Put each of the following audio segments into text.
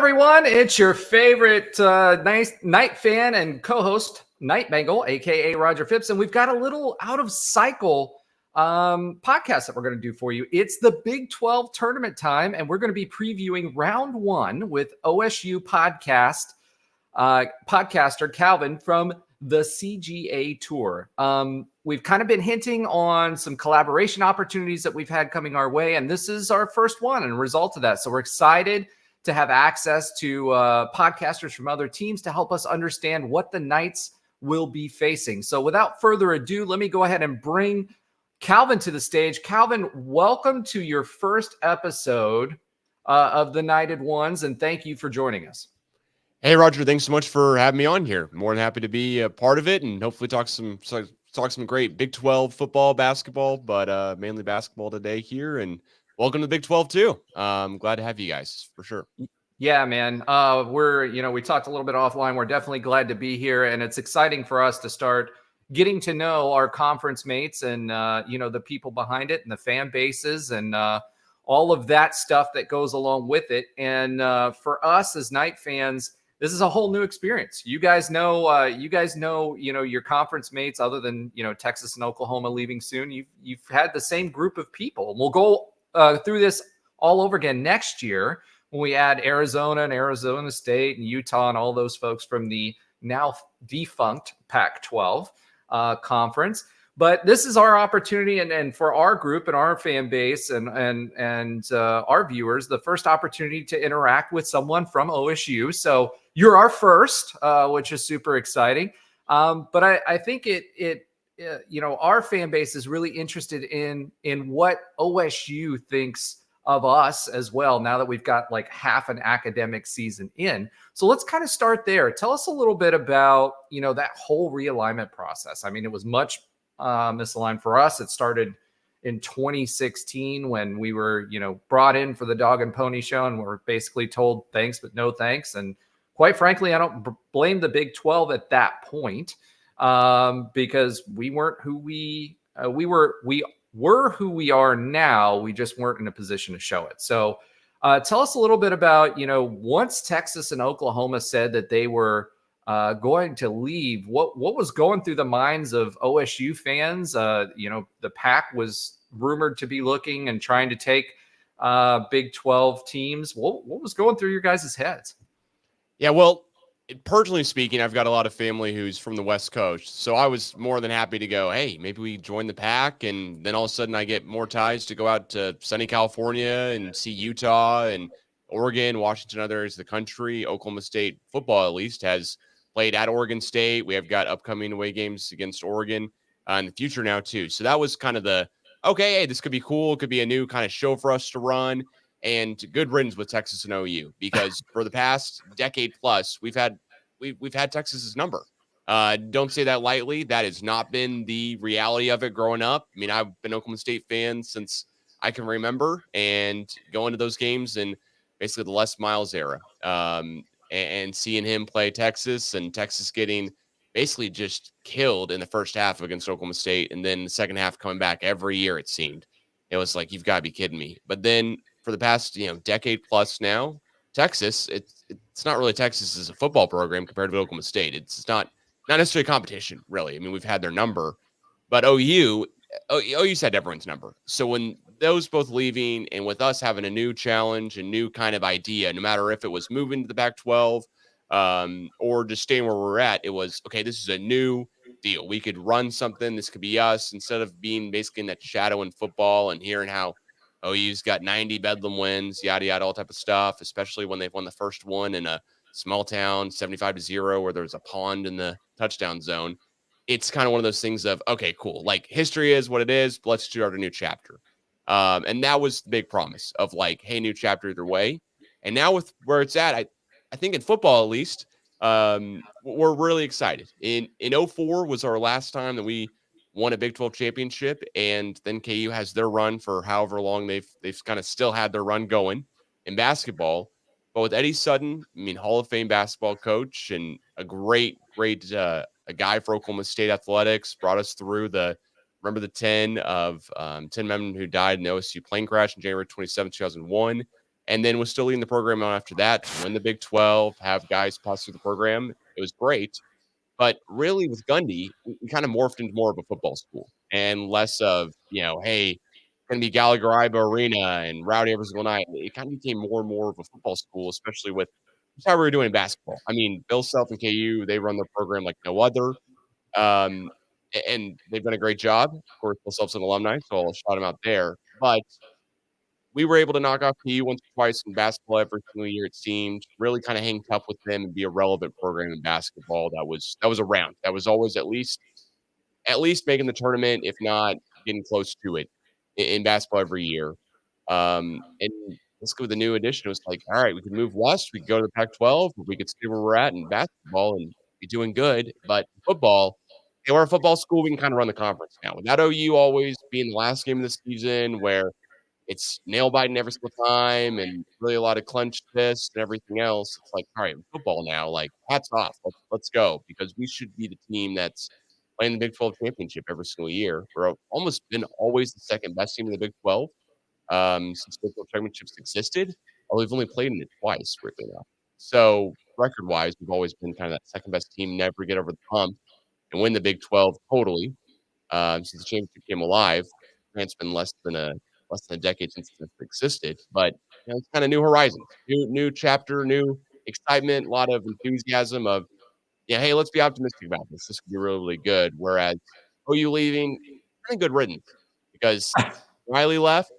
everyone? It's your favorite night fan and co-host, Night Bengal, aka Roger Phipps, and we've got a little out of cycle podcast that we're going to do for you. It's the Big 12 tournament time, and we're going to be previewing round one with OSU podcaster Calvin from the CGA tour. We've kind of been hinting on some collaboration opportunities that we've had coming our way, and this is our first one and a result of that. So we're excited to have access to podcasters from other teams to help us understand what the Knights will be facing. So without further ado, let me go ahead and bring Calvin to the stage. Calvin, welcome to your first episode of the Knighted Ones, and thank you for joining us. Hey, Roger, thanks so much for having me on here. More than happy to be a part of it and hopefully talk some great Big 12 football, basketball, but mainly basketball today here. And welcome to the Big 12 too. I'm glad to have you guys for sure. Yeah, man. We talked a little bit offline. We're definitely glad to be here, and it's exciting for us to start getting to know our conference mates and the people behind it and the fan bases and all of that stuff that goes along with it. And for us as Knight fans, this is a whole new experience. You guys know, your conference mates, other than Texas and Oklahoma leaving soon. You've had the same group of people, and we'll go through this all over again next year when we add Arizona and Arizona State and Utah and all those folks from the now defunct Pac-12 conference. But this is our opportunity, and for our group and our fan base and our viewers, the first opportunity to interact with someone from OSU. So you're our first, which is super exciting. But I think our fan base is really interested in what OSU thinks of us as well, now that we've got like half an academic season in. So let's kind of start there. Tell us a little bit about, that whole realignment process. I mean, it was much misaligned for us. It started in 2016 when we were, brought in for the dog and pony show, and we're basically told thanks, but no thanks. And quite frankly, I don't blame the Big 12 at that point, because we weren't who we were who we are now. We just weren't in a position to show it. So tell us a little bit about, once Texas and Oklahoma said that they were going to leave, what was going through the minds of OSU fans? The Pac was rumored to be looking and trying to take Big 12 teams. What was going through your guys' heads? Yeah, well, personally speaking, I've got a lot of family who's from the West Coast, so I was more than happy to go, hey, maybe we join the Pac, and then all of a sudden I get more ties to go out to sunny California and see Utah and Oregon, Washington, other areas of the country. Oklahoma State football, at least, has played at Oregon State. We have got upcoming away games against Oregon in the future now, too. So that was kind of hey, this could be cool. It could be a new kind of show for us to run. And good riddance with Texas and OU, because for the past decade plus, we've had Texas's number. Don't say that lightly. That has not been the reality of it growing up. I mean, I've been an Oklahoma State fan since I can remember, and going to those games in basically the Les Miles era, and seeing him play Texas, and Texas getting basically just killed in the first half against Oklahoma State, and then the second half coming back every year, it seemed. It was like, you've got to be kidding me. But then for the past decade plus now, Texas, it's not really Texas as a football program compared to Oklahoma State. It's not necessarily competition, really. I mean, we've had their number, but OU's had everyone's number. So when those both leaving, and with us having a new challenge, a new kind of idea, no matter if it was moving to the Pac-12 or just staying where we're at, it was, okay, this is a new deal. We could run something. This could be us, instead of being basically in that shadow in football and hearing how OU's got 90 Bedlam wins, yada, yada, all type of stuff, especially when they've won the first one in a small town, 75-0, where there's a pond in the touchdown zone. It's kind of one of those things of, okay, cool. Like, history is what it is, but let's start a new chapter. And that was the big promise of like, hey, new chapter either way. And now with where it's at, I think in football, at least, we're really excited. In 2004 was our last time that we won a Big 12 championship, and then KU has their run for however long they've kind of still had their run going in basketball. But with Eddie Sutton, I mean, Hall of Fame basketball coach and a great a guy for Oklahoma State athletics, brought us through remember the 10 men who died in the OSU plane crash on January 27, 2001. and then was still leading the program on after that to win the Big 12, have guys pass through the program. It was great. But really, with Gundy, we kind of morphed into more of a football school and less of, hey, it's going to be Gallagher Iba Arena and rowdy every single night. It kind of became more and more of a football school, especially with just how we were doing in basketball. I mean, Bill Self and KU, they run their program like no other. And they've done a great job. Of course, Bill Self's an alumni, so I'll shout him out there. But we were able to knock off KU once or twice in basketball every single year, it seemed, really kind of hang tough with them and be a relevant program in basketball that was around. That was always at least making the tournament, if not getting close to it in basketball every year. And let's go with the new addition. It was like, all right, we could move west, we could go to the Pac-12, we could see where we're at in basketball and be doing good. But football, hey, we're a football school, we can kind of run the conference now. Without OU always being the last game of the season where it's nail biting every single time and really a lot of clenched fists and everything else. It's like, all right, football now, like hats off. Let's go because we should be the team that's playing the Big 12 championship every single year. We're almost been always the second best team in the Big 12 since Big 12 championships existed. Although we've only played in it twice, weirdly enough. So record wise, we've always been kind of that second best team, never get over the hump and win the Big 12 totally since the championship came alive. It's been less than a decade since it's existed, but it's kind of new horizons, new chapter, new excitement, a lot of enthusiasm of hey, let's be optimistic about this. This could be really, really good. Whereas OU leaving, kind of good riddance because Riley left.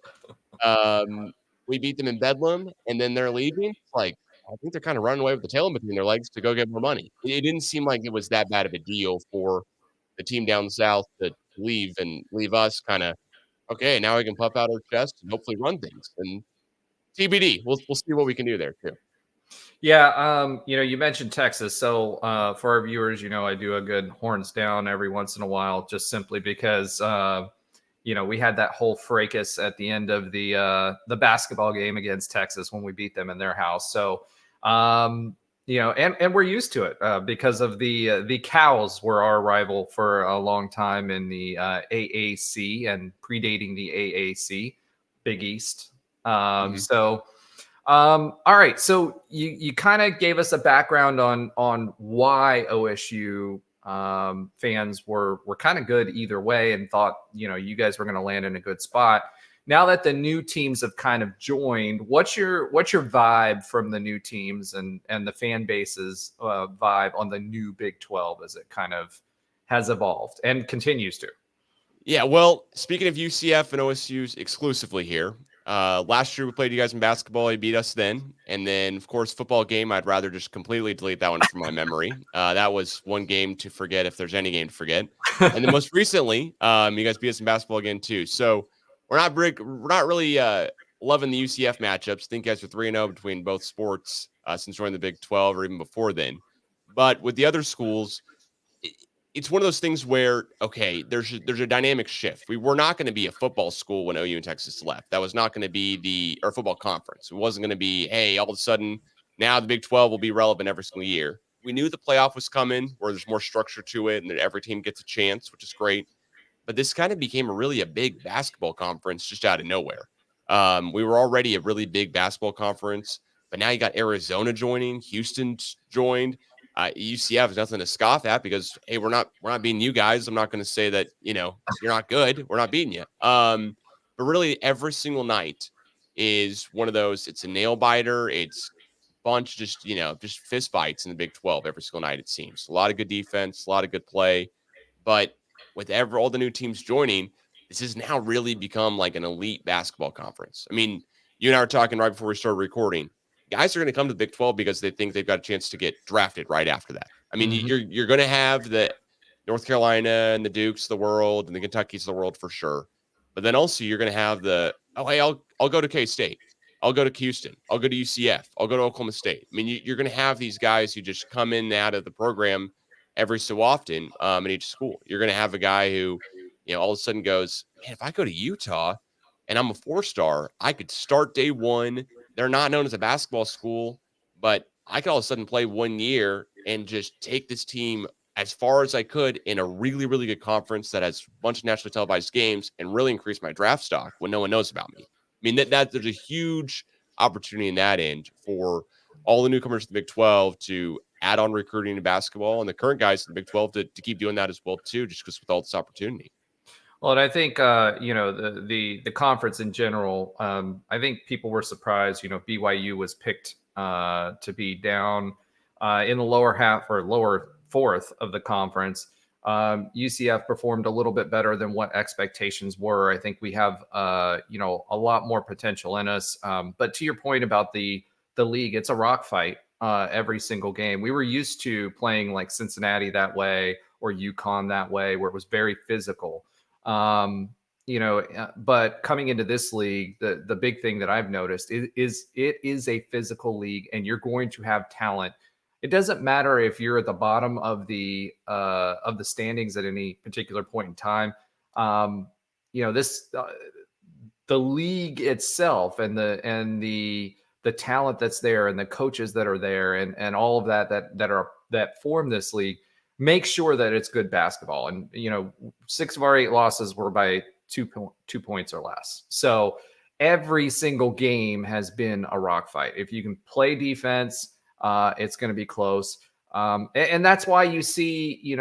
We beat them in Bedlam, and then they're leaving. It's like I think they're kind of running away with the tail in between their legs to go get more money. It didn't seem like it was that bad of a deal for the team down south to leave and leave us kind of okay. Now we can puff out our chest and hopefully run things. And TBD, we'll see what we can do there too. Yeah, you mentioned Texas. So for our viewers, I do a good horns down every once in a while, just simply because we had that whole fracas at the end of the basketball game against Texas when we beat them in their house. So and we're used to it because of the Cows were our rival for a long time in the AAC and predating the AAC, Big East. So. All right. So you kind of gave us a background on why OSU fans were kind of good either way and thought, you guys were going to land in a good spot. Now that the new teams have kind of joined, what's your vibe from the new teams and the fan base's vibe on the new Big 12 as it kind of has evolved and continues to? Yeah, well, speaking of UCF and OSU's exclusively here, last year we played you guys in basketball. You beat us then. And then, of course, football game, I'd rather just completely delete that one from my memory. That was one game to forget if there's any game to forget. And then most recently, you guys beat us in basketball again too. So we're not really loving the UCF matchups. I think you guys are 3-0 between both sports since joining the Big 12 or even before then. But with the other schools, it's one of those things where, okay, there's a dynamic shift. We were not going to be a football school when OU and Texas left. That was not going to be our football conference. It wasn't going to be, hey, all of a sudden now the Big 12 will be relevant every single year. We knew the playoff was coming where there's more structure to it and that every team gets a chance, which is great. But this kind of became a big basketball conference just out of nowhere. We were already a really big basketball conference, but now you got Arizona joining, Houston joined. UCF is nothing to scoff at because hey, we're not beating you guys. I'm not going to say that you're not good. We're not beating you. But really, every single night is one of those. It's a nail biter. It's a bunch just fist fights in the Big 12 every single night. It seems a lot of good defense, a lot of good play, but with all the new teams joining, this has now really become like an elite basketball conference. I mean, you and I were talking right before we started recording. Guys are going to come to the Big 12 because they think they've got a chance to get drafted right after that. I mean, you're going to have the North Carolina and the Dukes of the world and the Kentuckys of the world for sure. But then also you're going to have hey, I'll go to K-State. I'll go to Houston. I'll go to UCF. I'll go to Oklahoma State. I mean, you're going to have these guys who just come in and out of the program every so often in each school. You're going to have a guy who, all of a sudden goes, man, if I go to Utah and I'm a 4-star, I could start day one. They're not known as a basketball school, but I could all of a sudden play 1 year and just take this team as far as I could in a really, really good conference that has a bunch of nationally televised games and really increase my draft stock when no one knows about me. I mean, that there's a huge opportunity in that end for all the newcomers to the Big 12 to add on recruiting to basketball, and the current guys in the Big 12 to keep doing that as well too, just because with all this opportunity. Well, and I think the conference in general. I think people were surprised. BYU was picked to be down in the lower half or lower fourth of the conference. UCF performed a little bit better than what expectations were. I think we have a lot more potential in us. But to your point about the league, it's a rock fight every single game. We were used to playing like Cincinnati that way or UConn that way, where it was very physical. But coming into this league, the big thing that I've noticed is it is a physical league, and you're going to have talent. It doesn't matter if you're at the bottom of the standings at any particular point in time. This the league itself and the talent that's there and the coaches that are there and all of that form this league, make sure that it's good basketball. And 6 of our 8 losses were by 2 points or less. So every single game has been a rock fight. If you can play defense, it's going to be close. And that's why you see,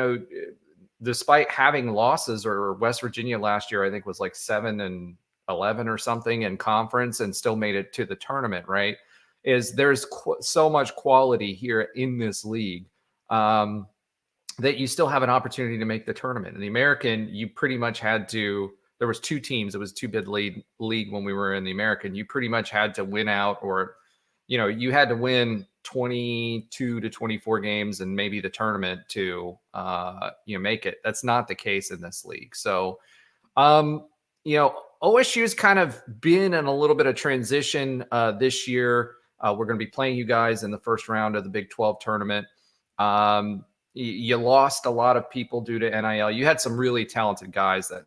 despite having losses, or West Virginia last year, I think was like 7-11 or something in conference and still made it to the tournament, right? There's so much quality here in this league that you still have an opportunity to make the tournament. In the American, you pretty much had to, there was 2 teams. It was 2-bid league when we were in the American. You pretty much had to win out, or, you had to win 22 to 24 games and maybe the tournament to, make it. That's not the case in this league. So, OSU's kind of been in a little bit of transition this year. We're going to be playing you guys in the first round of the Big 12 tournament. You lost a lot of people due to NIL. You had some really talented guys that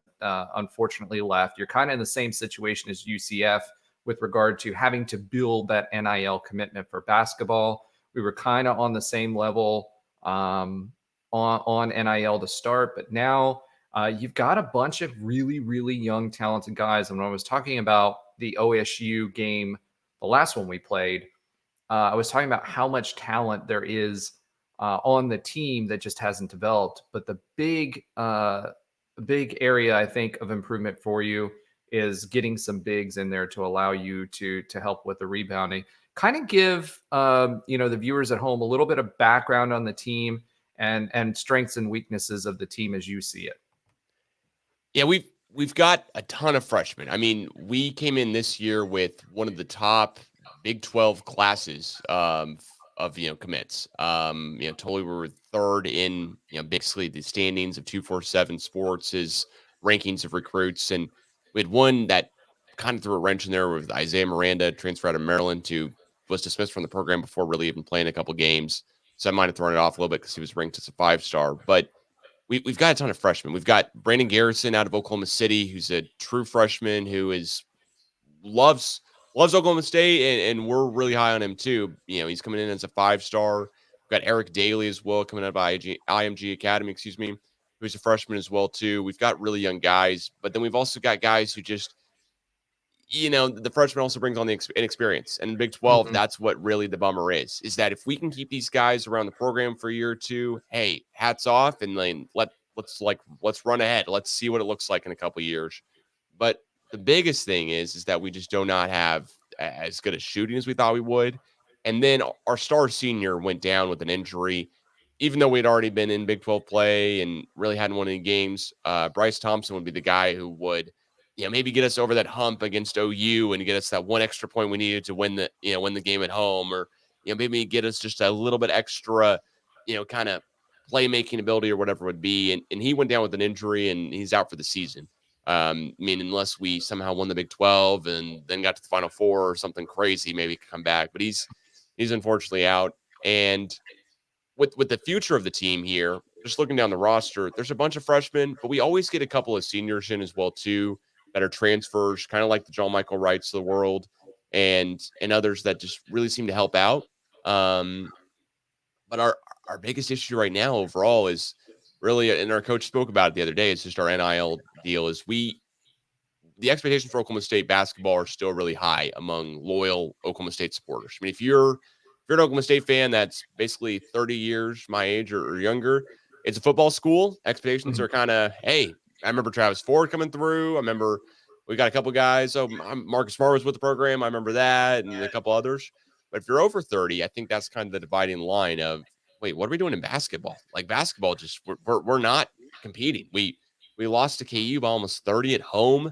unfortunately left. You're kind of in the same situation as UCF with regard to having to build that NIL commitment for basketball. We were kind of on the same level on NIL to start, but now you've got a bunch of really, really young, talented guys. And when I was talking about the OSU game, the last one we played, I was talking about how much talent there is on the team that just hasn't developed. But the big area, I think, of improvement for you is getting some bigs in there to allow you to help with the rebounding. Kind of give the viewers at home a little bit of background on the team and strengths and weaknesses of the team as you see it. Yeah, we've got a ton of freshmen. I mean, we came in this year with one of the top Big 12 classes of commits. Totally we were third in basically the standings of 247 Sports' rankings of recruits, and we had one that kind of threw a wrench in there with Isaiah Miranda, transfer out of Maryland, who was dismissed from the program before really even playing a couple games. So I might have thrown it off a little bit because he was ranked as a 5-star, but we've got a ton of freshmen. We've got Brandon Garrison out of Oklahoma City, who's a true freshman who loves Oklahoma State, and we're really high on him too. He's coming in as a 5-star. We've got Eric Daly as well, coming out of IMG Academy, who's a freshman as well too. We've got really young guys, but then we've also got guys who just the freshman also brings on the inexperience. And in Big 12, that's what really the bummer is that if we can keep these guys around the program for a year or two, hey, hats off, and then let's run ahead. Let's see what it looks like in a couple of years. But the biggest thing is that we just do not have as good a shooting as we thought we would. And then our star senior went down with an injury, even though we'd already been in Big 12 play and really hadn't won any games. Bryce Thompson would be the guy who would maybe get us over that hump against OU and get us that one extra point we needed to win the game at home, or maybe get us just a little bit extra kind of playmaking ability or whatever it would be. And he went down with an injury and he's out for the season. Unless we somehow won the Big 12 and then got to the Final Four or something crazy, maybe come back. But he's unfortunately out. And with the future of the team here, just looking down the roster, there's a bunch of freshmen, but we always get a couple of seniors in as well too that are transfers, kind of like the John Michael Wrights of the world, and others that just really seem to help out. But our biggest issue right now overall is really, and our coach spoke about it the other day, it's just our NIL deal. Is the expectations for Oklahoma State basketball are still really high among loyal Oklahoma State supporters. I mean, if you're an Oklahoma State fan that's basically 30 years my age or younger, it's a football school. Expectations are kind of, hey, I remember Travis Ford coming through. I remember we got a couple guys. So Marcus Smart was with the program. I remember that, and a couple others. But if you're over 30, I think that's kind of the dividing line of, wait, what are we doing in basketball? Like basketball, just we're not competing. We lost to KU by almost 30 at home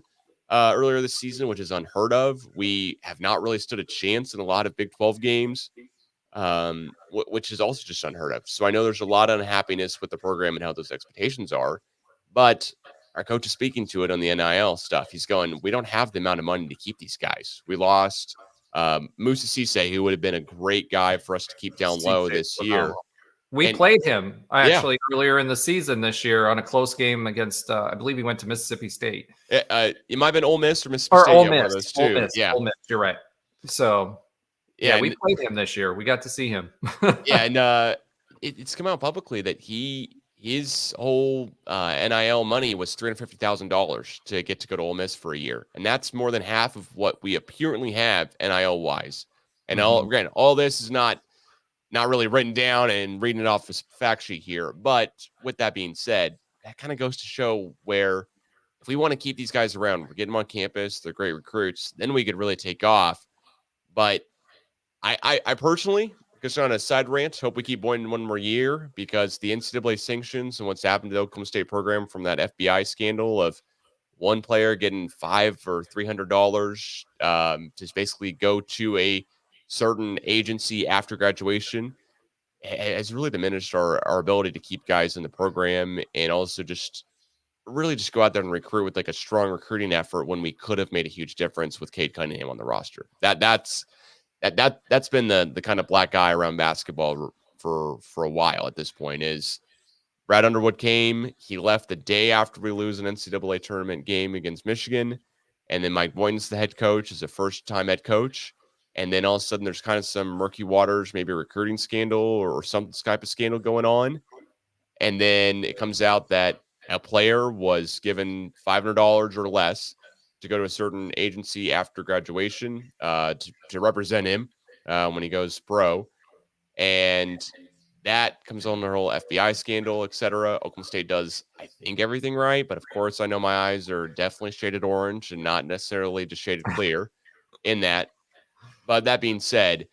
earlier this season, which is unheard of. We have not really stood a chance in a lot of Big 12 games, which is also just unheard of. So I know there's a lot of unhappiness with the program and how those expectations are, but our coach is speaking to it on the NIL stuff. He's going, we don't have the amount of money to keep these guys. We lost Musa Cisse, who would have been a great guy for us to keep down low this year. We And played him actually yeah, earlier in the season this year on a close game against, I believe he went to Mississippi State. It might have been Ole Miss or Mississippi Or State. Ole Yeah, Miss. one of those two. Ole Miss. You're right. So, yeah, we played him this year. We got to see him. Yeah, and it's come out publicly that his whole NIL money was $350,000 to get to go to Ole Miss for a year, and that's more than half of what we apparently have NIL wise. And all this is not really written down and reading it off a fact sheet here. But with that being said, that kind of goes to show where if we want to keep these guys around, we're getting them on campus, they're great recruits, then we could really take off. But I personally, just on a side rant, hope we keep Boynton one more year because the NCAA sanctions and what's happened to the Oklahoma State program from that FBI scandal of one player getting $500 or $300 to basically go to a certain agency after graduation has really diminished our ability to keep guys in the program and also just really just go out there and recruit with like a strong recruiting effort when we could have made a huge difference with Cade Cunningham on the roster. That's been the kind of black eye around basketball for a while at this point. Is Brad Underwood came, he left the day after we lose an NCAA tournament game against Michigan, and then Mike Boynton's the head coach, is a first-time head coach, and then all of a sudden there's kind of some murky waters, maybe a recruiting scandal or some type of scandal going on, and then it comes out that a player was given $500 or less to go to a certain agency after graduation to represent him when he goes pro. And that comes on the whole FBI scandal, et cetera. Oklahoma State does, I think, everything right. But of course, I know my eyes are definitely shaded orange and not necessarily just shaded clear in that. But that being said,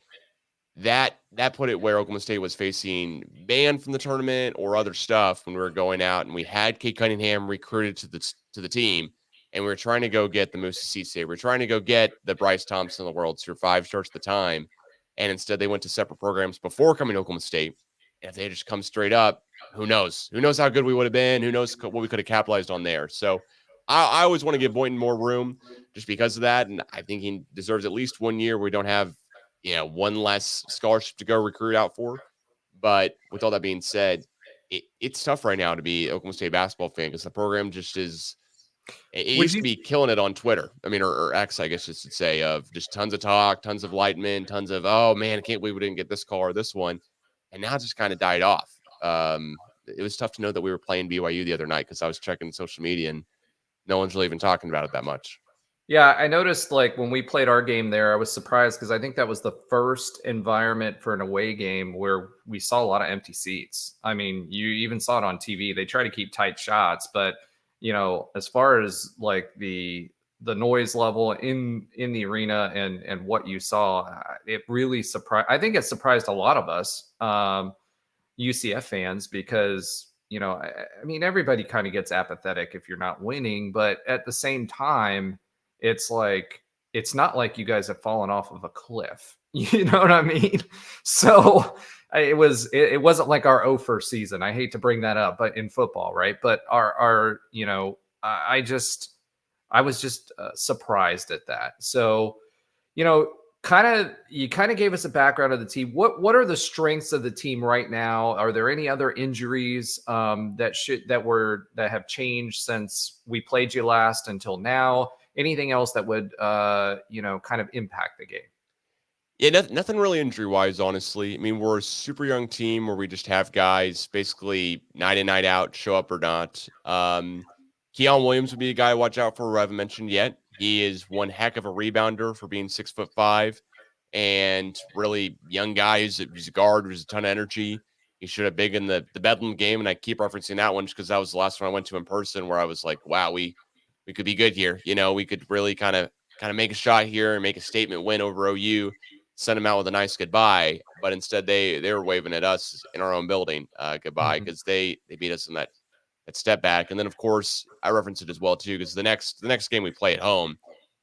that put it where Oklahoma State was facing ban from the tournament or other stuff when we were going out, and we had Cade Cunningham recruited to the team, and we were trying to go get the Musa Cisse. We were trying to go get the Bryce Thompson of the world, who were 5 stars at the time, and instead they went to separate programs before coming to Oklahoma State. And if they just come straight up, who knows? Who knows how good we would have been? Who knows what we could have capitalized on there? So I always want to give Boynton more room just because of that, and I think he deserves at least 1 year where we don't have one less scholarship to go recruit out for. But with all that being said, it's tough right now to be Oklahoma State basketball fan because the program just is. It used to be killing it on Twitter. I mean, or X, I guess you should say, of just tons of talk, tons of enlightenment, tons of, oh man, I can't believe we didn't get this call or this one. And now it just kind of died off. It was tough to know that we were playing BYU the other night because I was checking social media and no one's really even talking about it that much. Yeah, I noticed like when we played our game there, I was surprised because I think that was the first environment for an away game where we saw a lot of empty seats. I mean, you even saw it on TV. They try to keep tight shots, but as far as like the noise level in the arena and what you saw, it really surprised. I think it surprised a lot of us UCF fans because I mean everybody kind of gets apathetic if you're not winning, but at the same time it's like it's not like you guys have fallen off of a cliff. You know what I mean? So it wasn't like our 0-1 season. I hate to bring that up, but in football, right? But our I was just surprised at that. So, you kind of gave us a background of the team. What are the strengths of the team right now? Are there any other injuries that have changed since we played you last until now? Anything else that would kind of impact the game? Yeah, nothing really injury-wise, honestly. I mean, we're a super young team where we just have guys basically night in, night out, show up or not. Keon Williams would be a guy to watch out for who I haven't mentioned yet. He is one heck of a rebounder for being 6'5" and really young guy. He's a guard, who's a ton of energy. He showed up big in the Bedlam game, and I keep referencing that one just because that was the last one I went to in person where I was like, wow, we could be good here. We could really kind of make a shot here and make a statement win over OU, send them out with a nice goodbye. But instead, they were waving at us in our own building goodbye Mhm. because they beat us in that step back. And then, of course, I reference it as well too because the next game we play at home,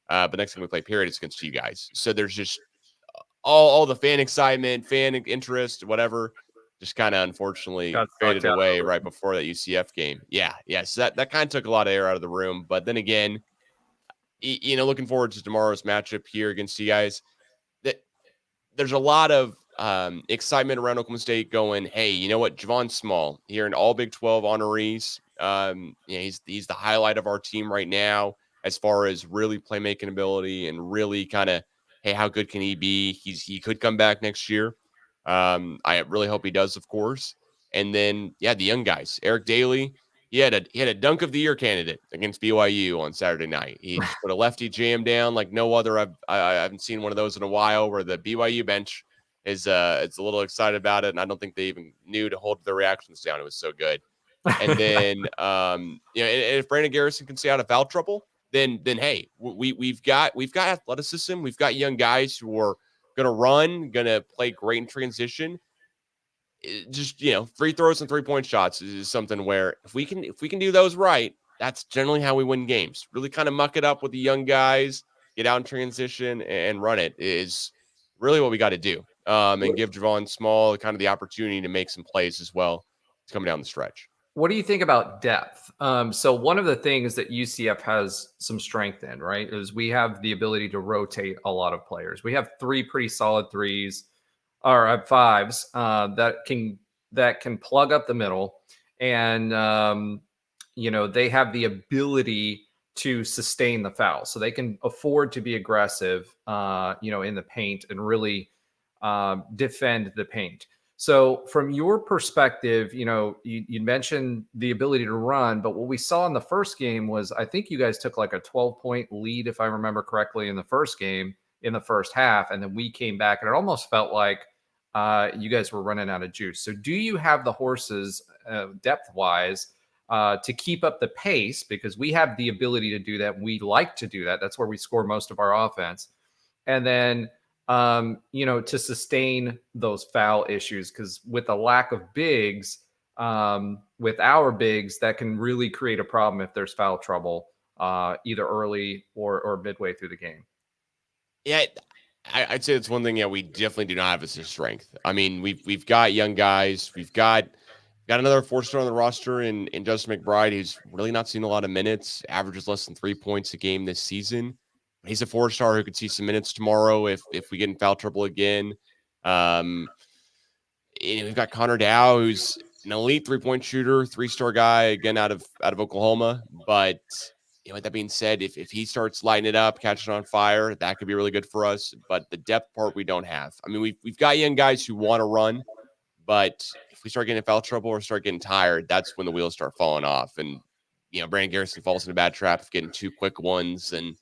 but next game we play period is against you guys. So there's just all the fan excitement, fan interest, whatever, just kind of unfortunately Got sucked faded out of away the right room. before that UCF game. Yeah. So that kind of took a lot of air out of the room. But then again, looking forward to tomorrow's matchup here against you guys. That there's a lot of excitement around Oklahoma State going, hey, you know what? Javon Small here in all Big 12 honorees. He's the highlight of our team right now as far as really playmaking ability and really kind of, hey, how good can he be? He could come back next year. I really hope he does, of course. And then, yeah, the young guys, Eric Daly. He had a dunk of the year candidate against BYU on Saturday night. He just put a lefty jam down like no other. I haven't seen one of those in a while. Where the BYU bench it's a little excited about it, and I don't think they even knew to hold their reactions down. It was so good. And then and if Brandon Garrison can stay out of foul trouble, then hey, we've got athleticism. We've got young guys who are gonna run, gonna play great in transition. Just free throws and 3-point shots is something where if we can do those right, that's generally how we win games. Really kind of muck it up with the young guys, get out in transition and run it is really what we got to do. And give Javon Small kind of the opportunity to make some plays as well. It's coming down the stretch. What do you think about depth? So one of the things that UCF has some strength in, right, is we have the ability to rotate a lot of players. We have three pretty solid threes, or fives that can plug up the middle, and they have the ability to sustain the foul, so they can afford to be aggressive, in the paint and really defend the paint. So, from your perspective, you mentioned the ability to run, but what we saw in the first game was I think you guys took like a 12-point lead, if I remember correctly, in the first game in the first half. And then we came back, and it almost felt like you guys were running out of juice. So, do you have the horses depth wise to keep up the pace? Because we have the ability to do that. We like to do that. That's where we score most of our offense. And then to sustain those foul issues, because with a lack of bigs, with our bigs, that can really create a problem if there's foul trouble, either early or midway through the game. Yeah, I'd say that's one thing. Yeah, we definitely do not have as a strength. I mean, we've got young guys. We've got another 4-star on the roster in Justin McBride, who's really not seen a lot of minutes. Averages less than 3 points a game this season. He's a 4-star who could see some minutes tomorrow if we get in foul trouble again. Um, we've got Connor Dow, who's an elite 3-point shooter, 3-star guy again out of Oklahoma. But with that being said, if he starts lighting it up, catching on fire, that could be really good for us. But the depth part we don't have. I mean, we've got young guys who want to run, but if we start getting in foul trouble or start getting tired, that's when the wheels start falling off. And Brandon Garrison falls in a bad trap of getting 2 quick ones, and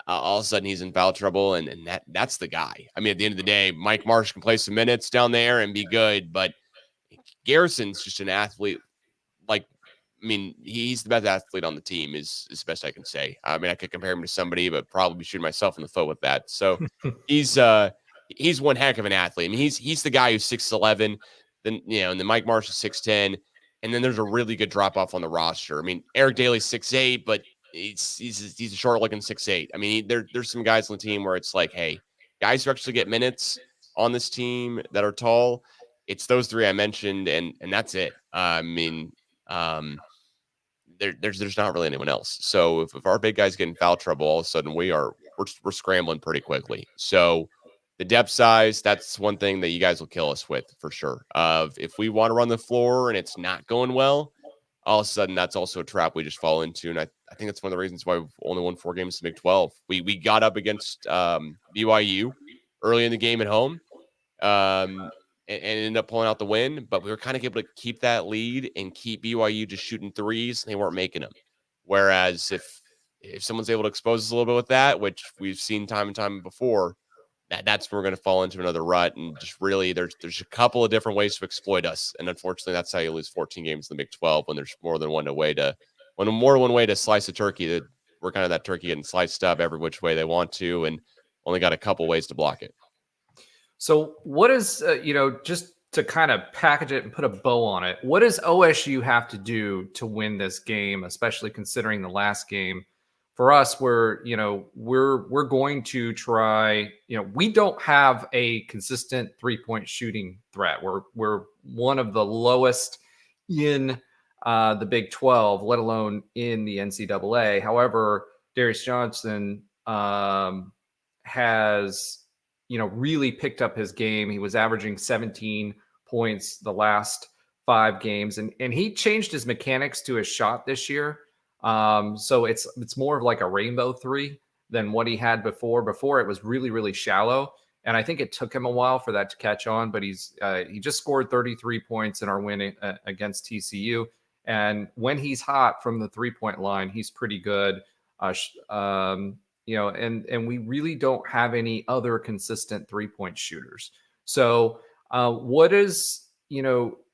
all of a sudden he's in foul trouble, and that's the guy. I mean, at the end of the day, Mike Marsh can play some minutes down there and be good, but Garrison's just an athlete. Like, I mean, he's the best athlete on the team is the best I can say. I mean, I could compare him to somebody, but probably shooting myself in the foot with that. So he's one heck of an athlete. I mean, he's the guy who's 6'11", then and then Mike Marsh is 6'10", and then there's a really good drop off on the roster. I mean, Eric Daly's 6'8", but he's a short looking 6'8". I mean, there's some guys on the team where it's like, hey, guys who actually get minutes on this team that are tall. It's those three I mentioned, and that's it. I mean, there's not really anyone else. So if our big guys get in foul trouble, all of a sudden we're scrambling pretty quickly. So the depth size, that's one thing that you guys will kill us with for sure. If we want to run the floor and it's not going well, all of a sudden that's also a trap we just fall into. And I think that's one of the reasons why we've only won 4 games in the Big 12. We got up against BYU early in the game at home. And ended up pulling out the win, but we were kind of able to keep that lead and keep BYU just shooting threes. And they weren't making them. Whereas if someone's able to expose us a little bit with that, which we've seen time and time before, that's when we're going to fall into another rut. And just really, there's a couple of different ways to exploit us. And unfortunately, that's how you lose 14 games in the Big 12 when there's more than one way to slice a turkey. That we're kind of that turkey getting sliced up every which way they want to, and only got a couple ways to block it. So what is, just to kind of package it and put a bow on it, what does OSU have to do to win this game, especially considering the last game? For us, we're going to try, we don't have a consistent 3-point shooting threat. We're one of the lowest in the Big 12, let alone in the NCAA. However, Darius Johnson has really picked up his game. He was averaging 17 points the last 5 games, and he changed his mechanics to his shot this year. So it's more of like a rainbow three than what he had before. Before it was really, really shallow. And I think it took him a while for that to catch on, but he just scored 33 points in our win against TCU. And when he's hot from the 3-point line, he's pretty good. And we really don't have any other consistent 3-point shooters. So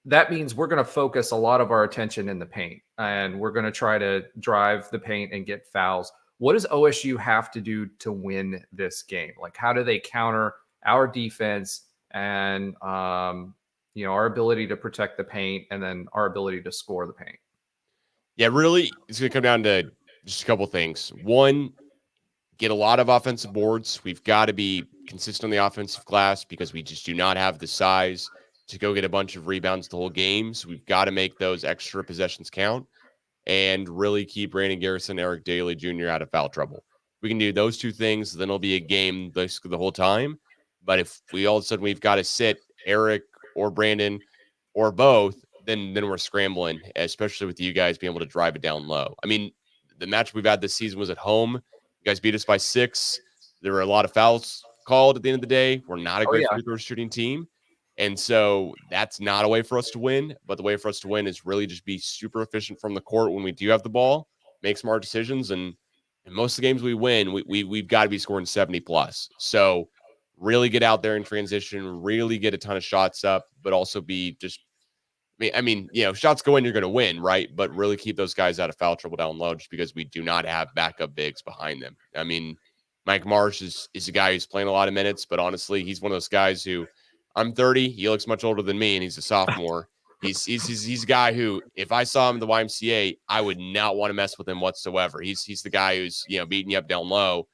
that means we're going to focus a lot of our attention in the paint, and we're going to try to drive the paint and get fouls. What does OSU have to do to win this game? Like, how do they counter our defense and, our ability to protect the paint, and then our ability to score the paint? Yeah, really, it's going to come down to just a couple things. One, get a lot of offensive boards. We've got to be consistent on the offensive glass because we just do not have the size to go get a bunch of rebounds the whole game. So we've got to make those extra possessions count and really keep Brandon Garrison, Eric Daly Jr. out of foul trouble. If we can do those two things, then it'll be a game basically the whole time. But if we all of a sudden we've got to sit Eric or Brandon or both, then we're scrambling, especially with you guys being able to drive it down low. I mean, the match we've had this season was at home. You guys beat us by 6. There were a lot of fouls called at the end of the day. We're not a great free throw shooting team. And so that's not a way for us to win. But the way for us to win is really just be super efficient from the court when we do have the ball, make smart decisions. And in most of the games we win, we've got to be scoring 70 plus. So really get out there in transition, really get a ton of shots up, but also be just, shots go in, you're going to win, right? But really keep those guys out of foul trouble down low just because we do not have backup bigs behind them. I mean, Mike Marsh is a guy who's playing a lot of minutes, but honestly, he's one of those guys who, I'm 30. He looks much older than me, and he's a sophomore. He's a guy who, if I saw him in the YMCA, I would not want to mess with him whatsoever. He's the guy who's beating you up down low,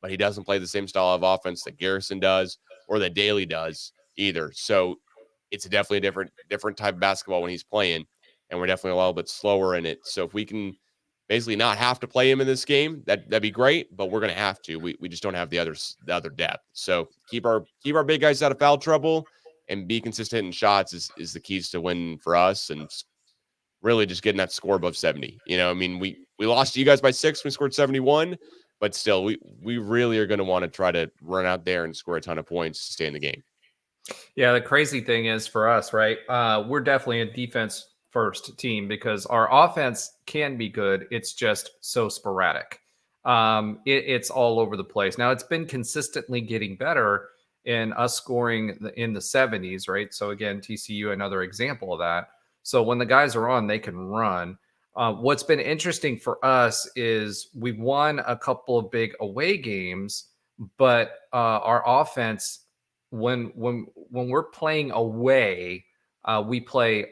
but he doesn't play the same style of offense that Garrison does or that Daly does either. So it's definitely a different type of basketball when he's playing, and we're definitely a little bit slower in it. So if we can basically not have to play him in this game, that'd be great, but we're going to have to. We just don't have the other depth. So keep our big guys out of foul trouble and be consistent in shots is the keys to win for us, and really just getting that score above 70. We lost to you guys by 6. We scored 71, but still we really are going to want to try to run out there and score a ton of points to stay in the game. Yeah, the crazy thing is for us, right? We're definitely a defense first team because our offense can be good. It's just so sporadic. It's all over the place. Now it's been consistently getting better in us scoring in the 70s, right? So again, TCU, another example of that. So when the guys are on, they can run. What's been interesting for us is we've won a couple of big away games, but our offense, when we're playing away, we play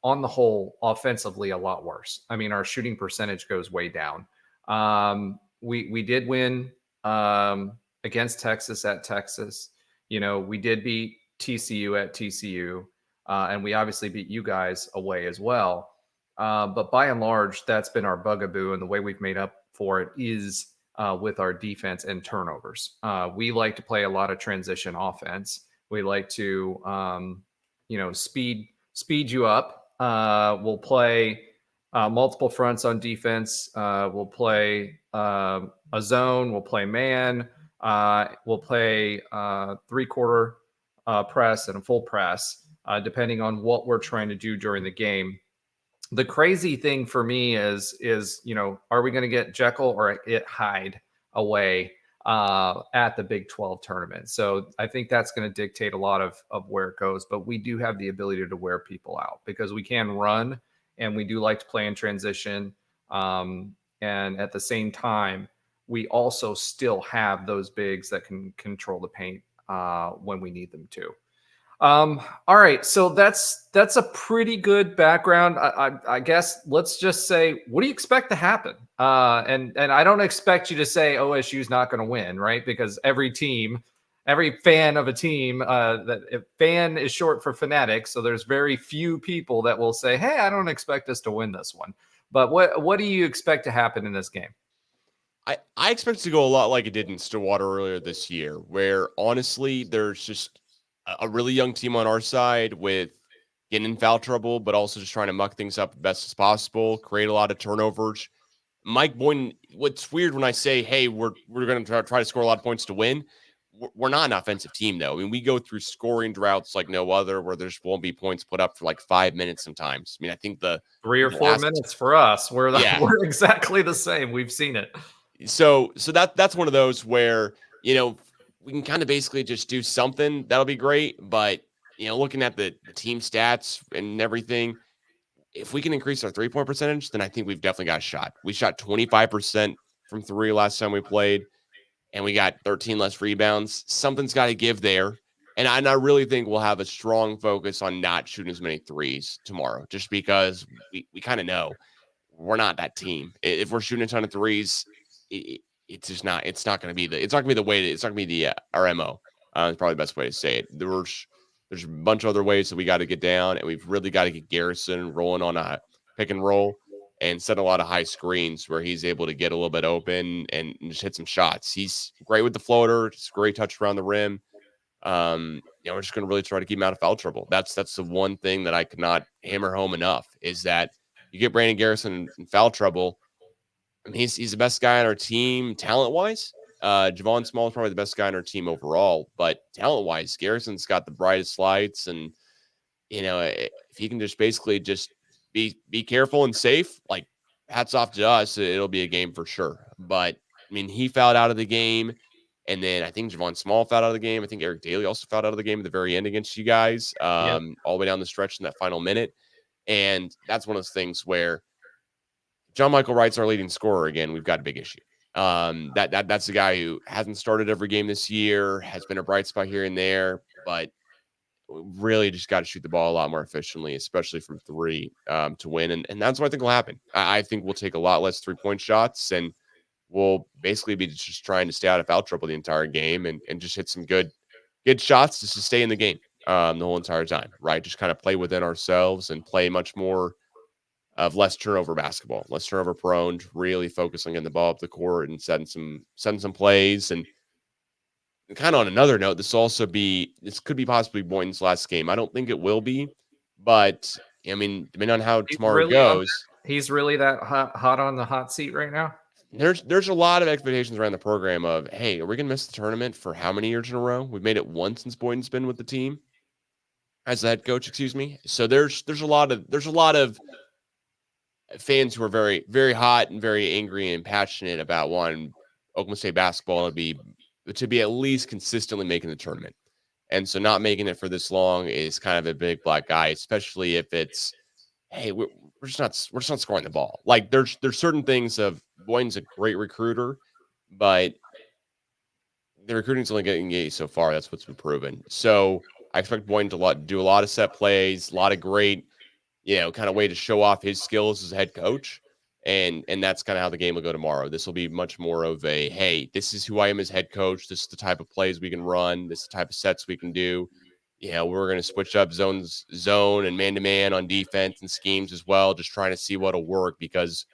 on the whole offensively a lot worse. I mean, our shooting percentage goes way down. We did win against Texas at Texas. We did beat TCU at TCU, and we obviously beat you guys away as well. But by and large, that's been our bugaboo, and the way we've made up for it is with our defense and turnovers. We like to play a lot of transition offense. We like to, speed you up. We'll play multiple fronts on defense. We'll play a zone. We'll play man. We'll play 3-quarter press and a full press, depending on what we're trying to do during the game. the crazy thing for me is, are we going to get Jekyll or Hyde away at the Big 12 tournament? So I think that's going to dictate a lot of where it goes. But we do have the ability to wear people out because we can run and we do like to play in transition. And at the same time, we also still have those bigs that can control the paint when we need them to. All right, so that's a pretty good background. I guess let's just say, what do you expect to happen? And I don't expect you to say OSU is not going to win, right? Because every fan of a team, fan is short for fanatic, so there's very few people that will say, "Hey, I don't expect us to win this one." But what do you expect to happen in this game? I expect it to go a lot like it did in Stillwater earlier this year, where honestly, there's just a really young team on our side with getting in foul trouble, but also just trying to muck things up as best as possible, create a lot of turnovers. Mike Boynton, what's weird when I say, hey, we're going to try to score a lot of points to win, we're not an offensive team, though. I mean, we go through scoring droughts like no other, where there won't be points put up for like 5 minutes sometimes. I mean, I think the 3 or 4 last, minutes for us. We're yeah. we're exactly the same. We've seen it. So that's one of those where, we can kind of basically just do something. That'll be great. But, looking at the team stats and everything, if we can increase our 3-point percentage, then I think we've definitely got a shot. We shot 25% from 3 last time we played, and we got 13 less rebounds. Something's got to give there. And I really think we'll have a strong focus on not shooting as many threes tomorrow, just because we kind of know we're not that team. If we're shooting a ton of threes, it's just not. It's not going to be the. It's not going to be the way. It's not going to be the our mo. It's probably the best way to say it. There's a bunch of other ways that we got to get down, and we've really got to get Garrison rolling on a pick and roll and set a lot of high screens where he's able to get a little bit open and just hit some shots. He's great with the floater. It's a great touch around the rim. We're just going to really try to keep him out of foul trouble. That's the one thing that I could not hammer home enough is that you get Brandon Garrison in foul trouble. I mean, he's the best guy on our team talent wise. Javon Small is probably the best guy on our team overall, but talent wise, Garrison's got the brightest lights, and if he can just basically just be careful and safe, like hats off to us, it'll be a game for sure. But I mean, he fouled out of the game, and then I think Javon Small fouled out of the game. I think Eric Daly also fouled out of the game at the very end against you guys, Yep. all the way down the stretch in that final minute. And that's one of those things where John Michael Wright's our leading scorer again. We've got a big issue. That's a guy who hasn't started every game this year, has been a bright spot here and there, but really just got to shoot the ball a lot more efficiently, especially from 3 to win. And that's what I think will happen. I think we'll take a lot less 3-point shots, and we'll basically be just trying to stay out of foul trouble the entire game and just hit some good shots just to stay in the game the whole entire time, right? Just kind of play within ourselves and play much more of less turnover basketball, less turnover prone, really focusing on the ball up the court and setting some plays. And kind of on another note, this could be possibly Boynton's last game. I don't think it will be, but I mean, depending on how tomorrow goes, he's really that hot on the hot seat right now. There's a lot of expectations around the program of, hey, are we gonna miss the tournament for how many years in a row? We've made it once since Boynton's been with the team as the head coach, excuse me. So there's a lot of fans who are very, very hot and very angry and passionate about wanting Oklahoma State basketball to be at least consistently making the tournament. And so not making it for this long is kind of a big black eye, especially if it's, hey, we're just not scoring the ball. Like there's certain things of Boynton's a great recruiter, but the recruiting's only getting you so far. That's what's been proven. So I expect Boynton to do a lot of set plays, a lot of great, kind of way to show off his skills as a head coach. And that's kind of how the game will go tomorrow. This will be much more of a, hey, this is who I am as head coach. This is the type of plays we can run. This is the type of sets we can do. We're going to switch up zone and man-to-man on defense and schemes as well, just trying to see what'll work, because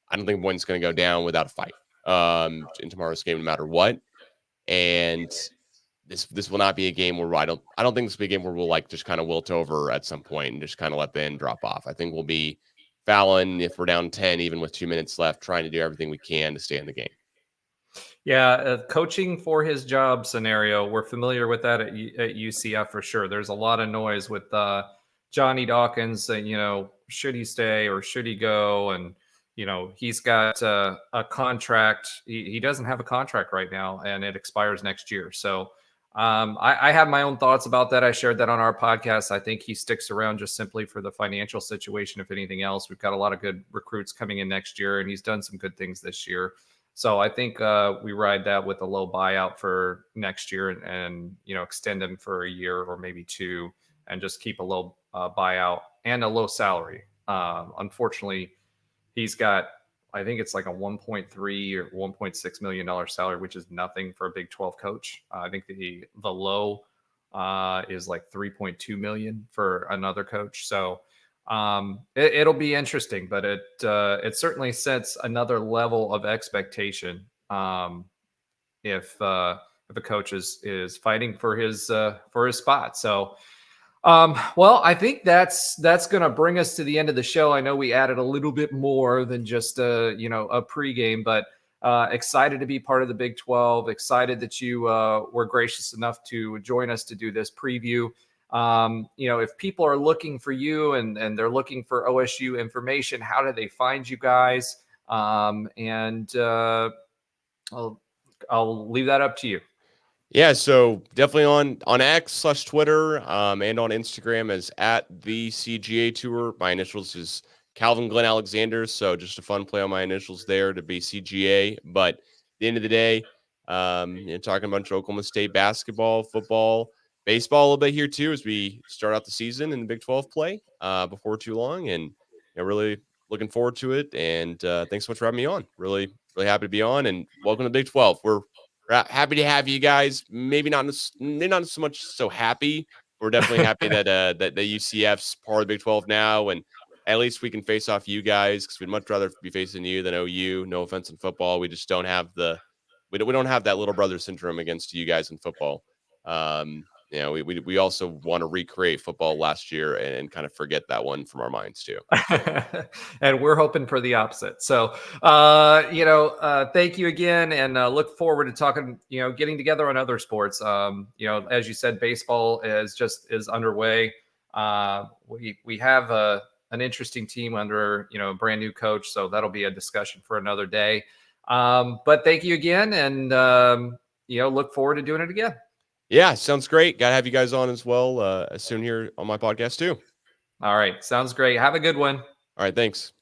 I don't think Boynton's going to go down without a fight in tomorrow's game, no matter what. And this will not be a game where I don't think this will be a game where we'll like just kind of wilt over at some point and just kind of let the end drop off. I think we'll be fouling if we're down 10, even with 2 minutes left, trying to do everything we can to stay in the game. Yeah, coaching for his job scenario. We're familiar with that at UCF for sure. There's a lot of noise with Johnny Dawkins, should he stay or should he go? And, he's got a contract. He doesn't have a contract right now, and it expires next year. So I have my own thoughts about that. I shared that on our podcast. I think he sticks around just simply for the financial situation. If anything else, we've got a lot of good recruits coming in next year, and he's done some good things this year. So I think we ride that with a low buyout for next year, and extend him for a year or maybe two, and just keep a low buyout and a low salary. Unfortunately, he's got, I think it's like a 1.3 or 1.6 million dollar salary, which is nothing for a Big 12 coach. I think the low is like 3.2 million for another coach. So it'll be interesting, but it certainly sets another level of expectation if a coach is fighting for his spot. So well, I think that's going to bring us to the end of the show. I know we added a little bit more than just a pregame, but excited to be part of the Big 12. Excited that you were gracious enough to join us to do this preview. If people are looking for you and they're looking for OSU information, how do they find you guys? And I'll leave that up to you. Yeah, so definitely on X/Twitter and on Instagram as at the CGA Tour. My initials is Calvin Glenn Alexander, so just a fun play on my initials there to be CGA. But at the end of the day, talking a bunch of Oklahoma State basketball, football, baseball a little bit here too as we start out the season in the Big 12 play before too long, and really looking forward to it. And thanks so much for having me on. Really, really happy to be on, and welcome to Big 12. We're happy to have you guys. Maybe not so much so happy. We're definitely happy that that the UCF's part of the Big 12 now, and at least we can face off you guys because we'd much rather be facing you than OU. No offense in football, we just don't have we don't have that little brother syndrome against you guys in football. We also want to recreate football last year and kind of forget that one from our minds too. And we're hoping for the opposite. So, thank you again, and look forward to talking, getting together on other sports. As you said, baseball is underway. We have an interesting team under, a brand new coach. So that'll be a discussion for another day. But thank you again. And, look forward to doing it again. Yeah, sounds great. Got to have you guys on as well soon here on my podcast too. All right. Sounds great. Have a good one. All right. Thanks.